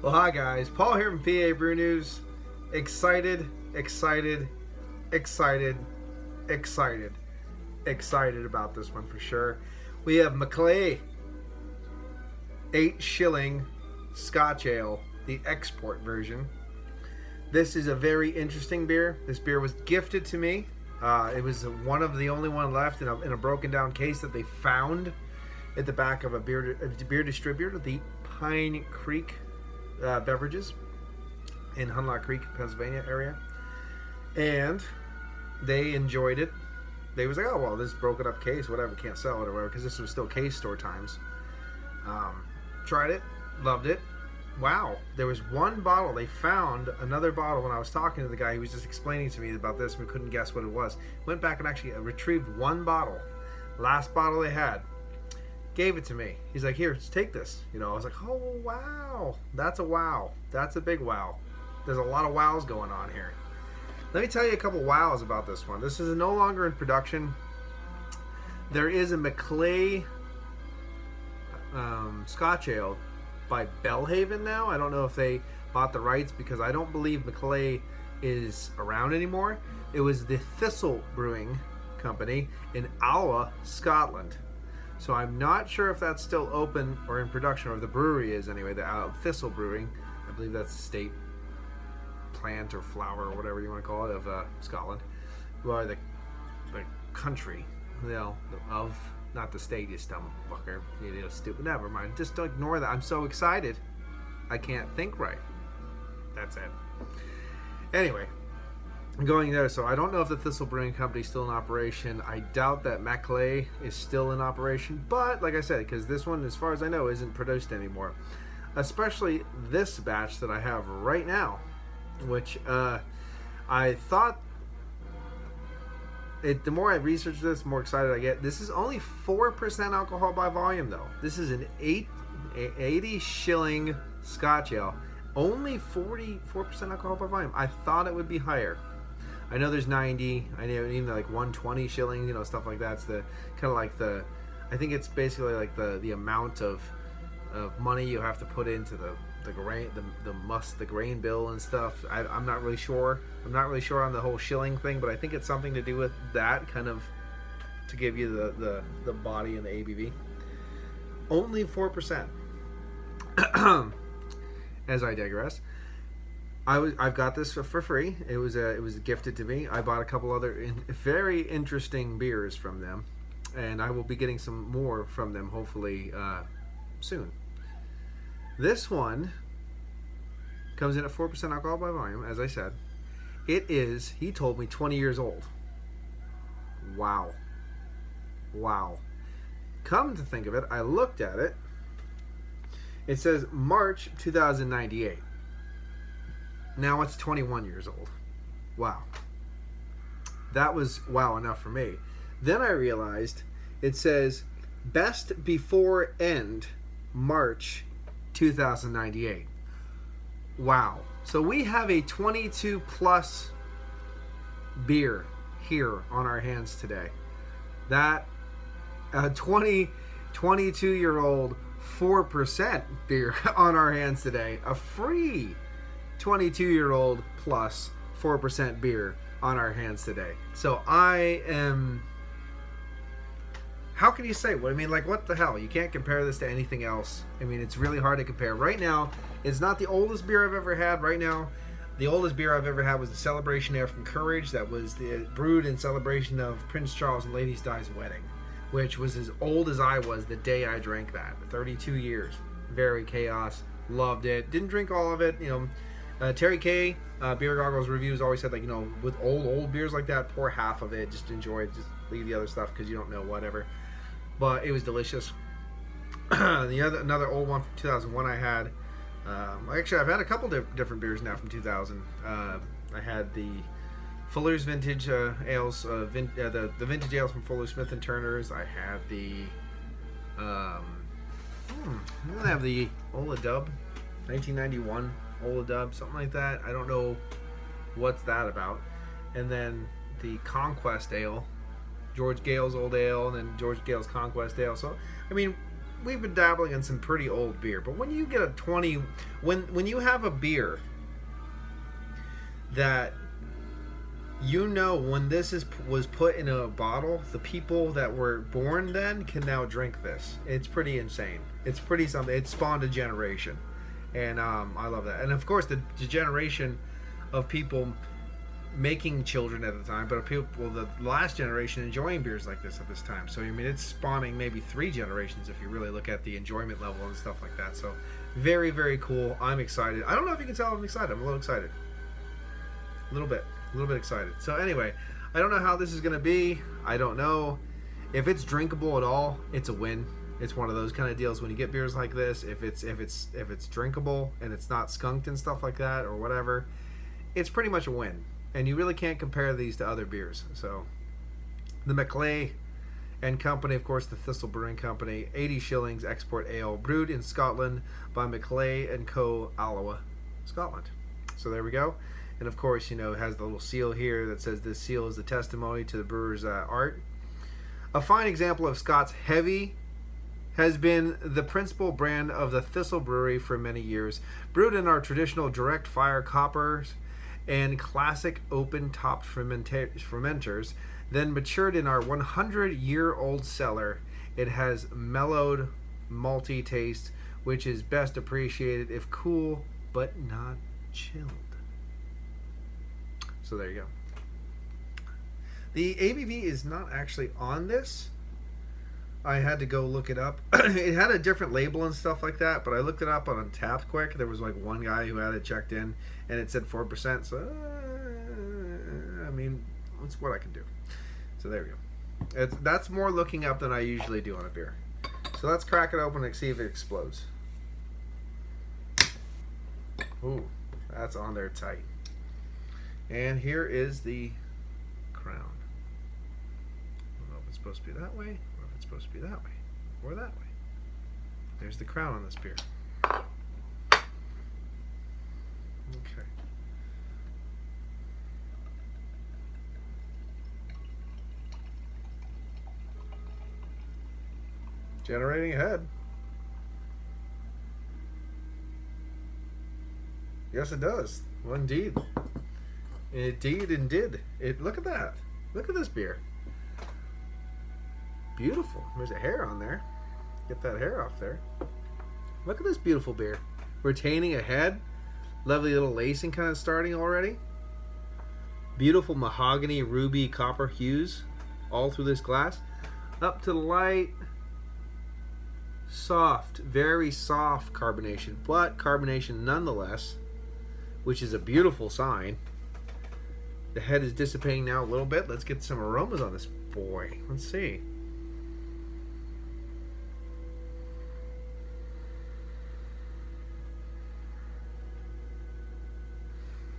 Well, hi guys, Paul here from PA Brew News. Excited, excited, excited, excited, excited about this one for sure. We have MacLay 8 Schilling Scotch Ale, the export version. This is a very interesting beer. This beer was gifted to me. It was one of the only one left in a broken down case that they found at the back of a beer distributor, the Pine Creek Beverages in Hunlock Creek, Pennsylvania area, and they enjoyed it. They was like, oh well, this broken up case, whatever, can't sell it or whatever, because this was still case store times. Tried it, loved it. Wow, there was one bottle. They found another bottle when I was talking to the guy. He was just explaining to me about this. We couldn't guess what it was. Went back and actually retrieved one bottle, last bottle they had. Gave it to me. He's like, here, just take this. You know, I was like, oh wow, that's a wow. That's a big wow. There's a lot of wows going on here. Let me tell you a couple wows about this one. This is no longer in production. There is a MacLay Scotch Ale by Belhaven now. I don't know if they bought the rights because I don't believe MacLay is around anymore. It was the Thistle Brewing Company in Alloa, Scotland. So I'm not sure if that's still open or in production, or the brewery is anyway, the Thistle Brewing. I believe that's the state plant or flower or whatever you want to call it of Scotland. Or the country, you know, of, not the state, you dumb fucker. You know, stupid. Never mind. Just don't ignore that. I'm so excited. I can't think right. That's it. Anyway. Going there, so I don't know if the Thistle Brewing Company is still in operation. I doubt that MacLay is still in operation, but like I said, because this one, as far as I know, isn't produced anymore. Especially this batch that I have right now, which I thought, the more I research this, the more excited I get. This is only 4% alcohol by volume, though. This is an 80 Schilling Scotch Ale. Only 44% alcohol by volume. I thought it would be higher. I know there's 90. I know even like 120 shillings, you know, stuff like that. It's the kind of like the, I think it's basically like the amount of money you have to put into the grain bill and stuff. I'm not really sure. I'm not really sure on the whole shilling thing, but I think it's something to do with that, kind of to give you the body and the ABV. Only 4%. As I digress. I've got this for free. It was gifted to me. I bought a couple other very interesting beers from them, and I will be getting some more from them hopefully soon. This one comes in at 4% alcohol by volume, as I said. It is, he told me, 20 years old. Wow. Wow. Come to think of it, I looked at it. It says March 2098. Now it's 21 years old. Wow. That was wow enough for me. Then I realized it says best before end March 2098. Wow. So we have a 22 plus beer here on our hands today. That 22-year-old 4% beer on our hands today. A free 22-year-old plus 4% beer on our hands today. So I am, how can you say, what I mean, like, what the hell? You can't compare this to anything else. I mean, it's really hard to compare. Right now, it's not the oldest beer I've ever had. Right now, the oldest beer I've ever had was the Celebration Ale from Courage, that was brewed in celebration of Prince Charles and Lady Di's wedding, which was as old as I was the day I drank that. 32 years. Very chaos. Loved it. Didn't drink all of it, you know. Terry K, Beer Goggles Reviews, always said, like, you know, with old beers like that, pour half of it, just enjoy it, just leave the other stuff because you don't know, whatever. But it was delicious. Another old one from 2001 I had. Actually, I've had a couple different beers now from 2000. I had the Fuller's Vintage Ales, the Vintage Ales from Fuller Smith and Turner's. I had the, I have the Ola Dub, 1991. Ola Dub, something like that. I don't know what's that about. And then the Conquest Ale, George Gale's Old Ale, and then George Gale's Conquest Ale. So, I mean, we've been dabbling in some pretty old beer, but when you get a 20, when you have a beer that when this was put in a bottle, the people that were born then can now drink this. It's pretty insane. It's pretty something. It spawned a generation, and I love that. And of course, the generation of people making children at the time, but the last generation enjoying beers like this at this time. So I mean, it's spawning maybe 3 generations if you really look at the enjoyment level and stuff like that. So very, very cool. I'm excited. I don't know if you can tell I'm excited. I'm a little excited. A little bit excited. So anyway, I don't know how this is going to be. I don't know if it's drinkable at all. It's a win. It's one of those kind of deals when you get beers like this. If it's drinkable and it's not skunked and stuff like that or whatever, it's pretty much a win. And you really can't compare these to other beers. So the MacLay and Company, of course, the Thistle Brewing Company, 80 shillings export ale, brewed in Scotland by MacLay and Co. Alloa, Scotland. So there we go. And of course, it has the little seal here that says this seal is the testimony to the brewer's art. A fine example of Scots Heavy has been the principal brand of the Thistle Brewery for many years. Brewed in our traditional direct fire coppers and classic open-topped fermenters, then matured in our 100-year-old cellar, it has mellowed, malty taste, which is best appreciated if cool but not chilled. So there you go. The ABV is not actually on this. I had to go look it up. It had a different label and stuff like that, but I looked it up on Untapped quick. There was like one guy who had it checked in, and it said 4%. So, I mean, that's what I can do. So there we go. That's more looking up than I usually do on a beer. So let's crack it open and see if it explodes. Ooh, that's on there tight. And here is the crown. I don't know if it's supposed to be that way, or if it's supposed to be that way, or that way. There's the crown on this beer. Okay. Generating ahead. Yes, it does. Well, indeed. Indeed. Look at that. Look at this beer. Beautiful. There's a hair on there. Get that hair off there. Look at this beautiful beer. Retaining a head. Lovely little lacing kind of starting already. Beautiful mahogany, ruby, copper hues all through this glass. Up to the light. Soft, very soft carbonation, but carbonation nonetheless, which is a beautiful sign. The head is dissipating now a little bit. Let's get some aromas on this boy. Let's see.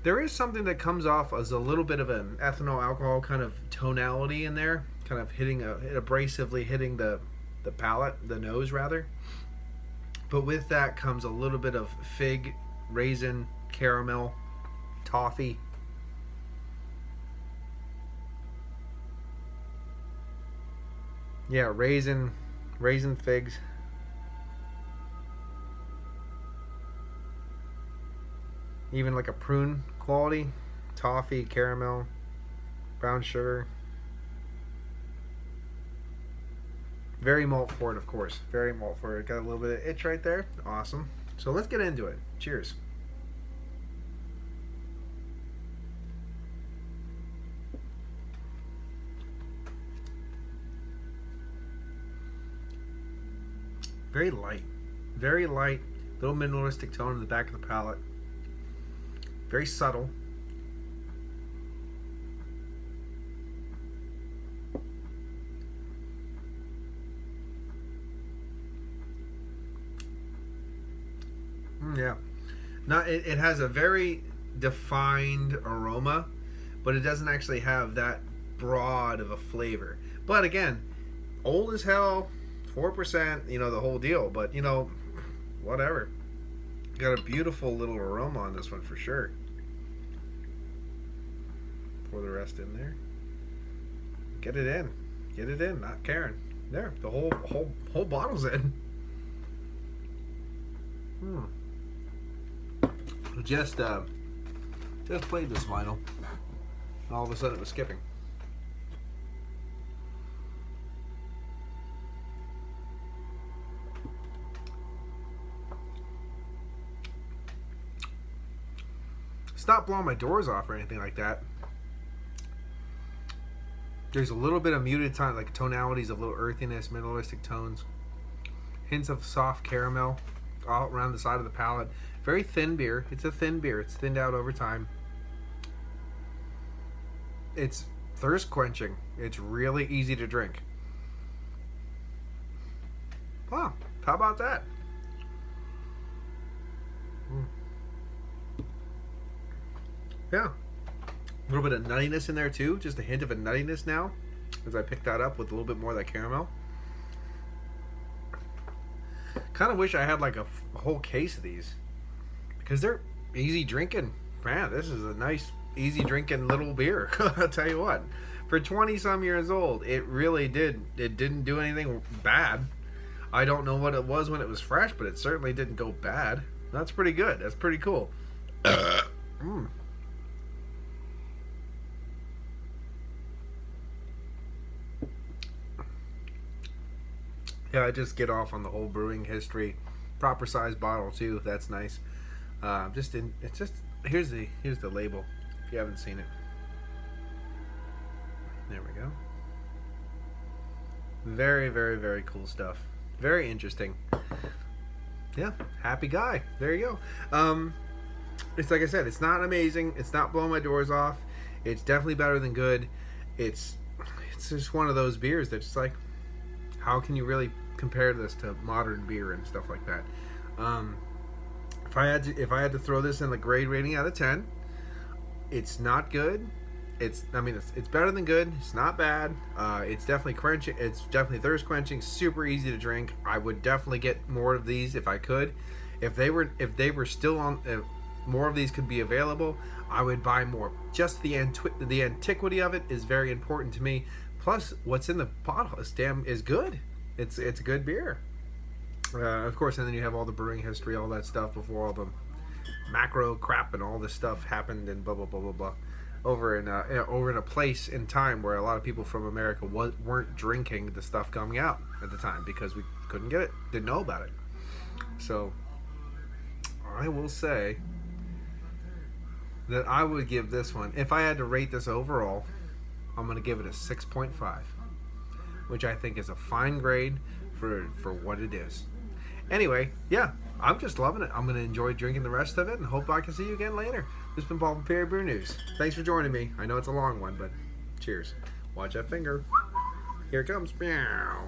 There is something that comes off as a little bit of an ethanol alcohol kind of tonality in there, kind of abrasively hitting the palate, the nose rather. But with that comes a little bit of fig, raisin, caramel, toffee. Yeah, raisin figs. Even like a prune quality, toffee, caramel, brown sugar. Very malt forward, of course. Very malt forward. Got a little bit of itch right there. Awesome. So let's get into it. Cheers. Very light. Very light. Little mineralistic tone in the back of the palate. Very subtle. Yeah. Now it has a very defined aroma, but it doesn't actually have that broad of a flavor. But again, old as hell, 4%, the whole deal. But whatever. Got a beautiful little aroma on this one for sure. Pour the rest in there. Get it in. Get it in, not caring. There, the whole bottle's in. Just played this vinyl. All of a sudden it was skipping. It's not blowing my doors off or anything like that. There's a little bit of muted tone, like tonalities of little earthiness, minimalistic tones. Hints of soft caramel all around the side of the palate. Very thin beer. It's a thin beer. It's thinned out over time. It's thirst quenching. It's really easy to drink. Wow, how about that? Yeah. A little bit of nuttiness in there too. Just a hint of a nuttiness now as I pick that up with a little bit more of that caramel. Kind of wish I had like a whole case of these because they're easy drinking. Man, this is a nice, easy drinking little beer. I'll tell you what. For 20 some years old, it really didn't do anything bad. I don't know what it was when it was fresh, but it certainly didn't go bad. That's pretty good. That's pretty cool. Yeah, I just get off on the whole brewing history. Proper size bottle too. That's nice. Here's the label. If you haven't seen it. There we go. Very, very, very cool stuff. Very interesting. Yeah, happy guy. There you go. It's like I said, it's not amazing. It's not blowing my doors off. It's definitely better than good. It's just one of those beers that's like, how can you really compare this to modern beer and stuff like that? If I had to throw this in the grade rating out of 10, it's not good. It's better than good. It's not bad. It's definitely quenching. It's definitely thirst quenching. Super easy to drink. I would definitely get more of these if I could. If they were still on, more of these could be available, I would buy more. Just the antiquity of it is very important to me. Plus, what's in the bottle is good. It's a good beer. Of course, and then you have all the brewing history, all that stuff before all the macro crap and all this stuff happened and blah blah blah blah blah. Over in a place in time where a lot of people from America weren't drinking the stuff coming out at the time because we couldn't get it, didn't know about it. So I will say that I would give this one, if I had to rate this overall, I'm going to give it a 6.5, which I think is a fine grade for what it is. Anyway, yeah, I'm just loving it. I'm going to enjoy drinking the rest of it and hope I can see you again later. This has been Paul from PABrewNews. Thanks for joining me. I know it's a long one, but cheers. Watch that finger. Here it comes. Meow.